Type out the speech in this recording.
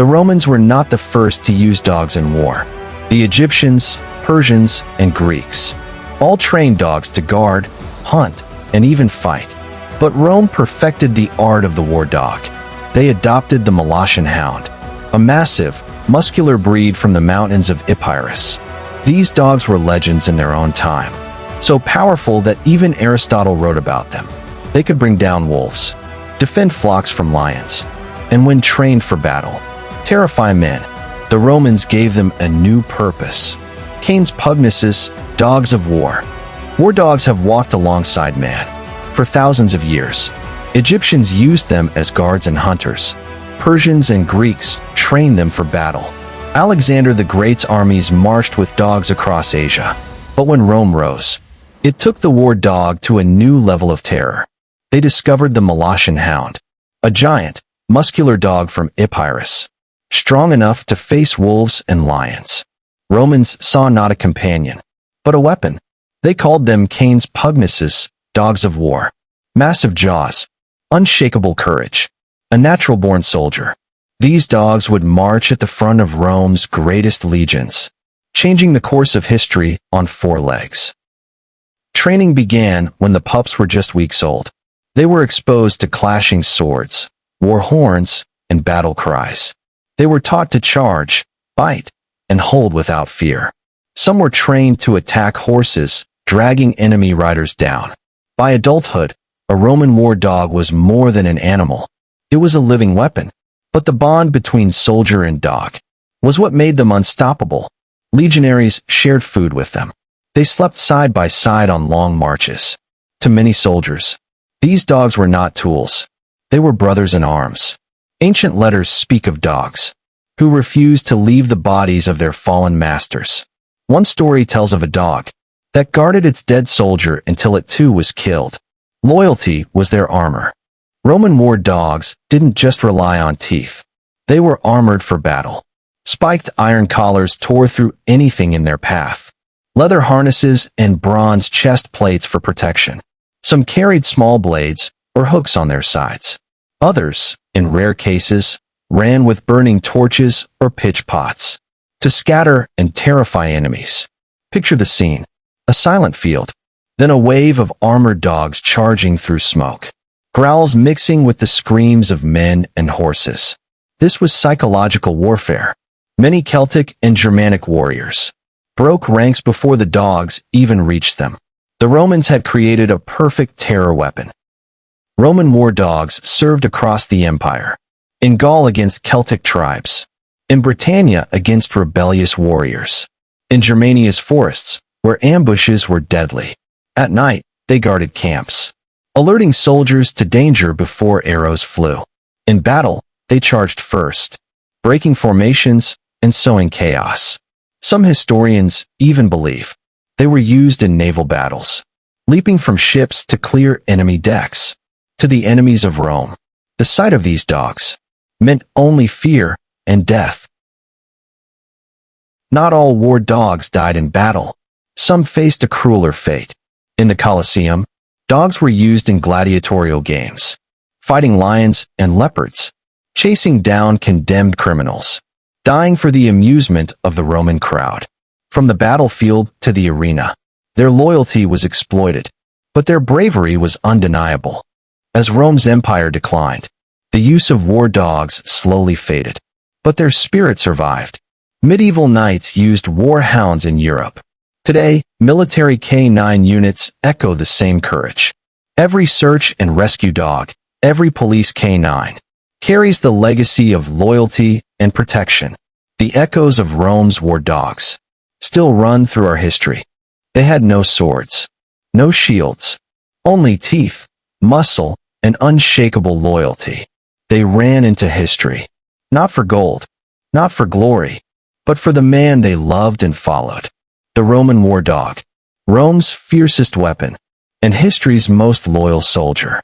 The Romans were not the first to use dogs in war. The Egyptians, Persians, and Greeks all trained dogs to guard, hunt, and even fight. But Rome perfected the art of the war dog. They adopted the Molossian hound, a massive, muscular breed from the mountains of Epirus. These dogs were legends in their own time, so powerful that even Aristotle wrote about them. They could bring down wolves, defend flocks from lions, and when trained for battle, terrify men. The Romans gave them a new purpose. Canes pugnaces, dogs of war. War dogs have walked alongside man for thousands of years. Egyptians used them as guards and hunters. Persians and Greeks trained them for battle. Alexander the Great's armies marched with dogs across Asia. But when Rome rose, it took the war dog to a new level of terror. They discovered the Molossian hound, a giant, muscular dog from Epirus, strong enough to face wolves and lions. Romans saw not a companion, but a weapon. They called them canes pugnaces, dogs of war. Massive jaws, unshakable courage, a natural-born soldier. These dogs would march at the front of Rome's greatest legions, changing the course of history on 4 legs. Training began when the pups were just weeks old. They were exposed to clashing swords, war horns, and battle cries. They were taught to charge, bite, and hold without fear. Some were trained to attack horses, dragging enemy riders down. By adulthood, a Roman war dog was more than an animal. It was a living weapon. But the bond between soldier and dog was what made them unstoppable. Legionaries shared food with them. They slept side by side on long marches. To many soldiers, these dogs were not tools. They were brothers in arms. Ancient letters speak of dogs who refused to leave the bodies of their fallen masters. One story tells of a dog that guarded its dead soldier until it too was killed. Loyalty was their armor. Roman war dogs didn't just rely on teeth. They were armored for battle. Spiked iron collars tore through anything in their path. Leather harnesses and bronze chest plates for protection. Some carried small blades or hooks on their sides. Others, in rare cases, ran with burning torches or pitch pots to scatter and terrify enemies. Picture the scene. A silent field, then a wave of armored dogs charging through smoke. Growls mixing with the screams of men and horses. This was psychological warfare. Many Celtic and Germanic warriors broke ranks before the dogs even reached them. The Romans had created a perfect terror weapon. Roman war dogs served across the empire. In Gaul against Celtic tribes. In Britannia against rebellious warriors. In Germania's forests, where ambushes were deadly. At night, they guarded camps, alerting soldiers to danger before arrows flew. In battle, they charged first, breaking formations and sowing chaos. Some historians even believe they were used in naval battles, leaping from ships to clear enemy decks. To the enemies of Rome, the sight of these dogs meant only fear and death. Not all war dogs died in battle. Some faced a crueler fate. In the Colosseum, dogs were used in gladiatorial games, fighting lions and leopards, chasing down condemned criminals, dying for the amusement of the Roman crowd. From the battlefield to the arena, their loyalty was exploited, but their bravery was undeniable. As Rome's empire declined, the use of war dogs slowly faded, but their spirit survived. Medieval knights used war hounds in Europe. Today, military K9 units echo the same courage. Every search and rescue dog, every police K9, carries the legacy of loyalty and protection. The echoes of Rome's war dogs still run through our history. They had no swords, no shields, only teeth, muscle, and unshakable loyalty. They ran into history, not for gold, not for glory, but for the man they loved and followed. The Roman war dog, Rome's fiercest weapon, and history's most loyal soldier.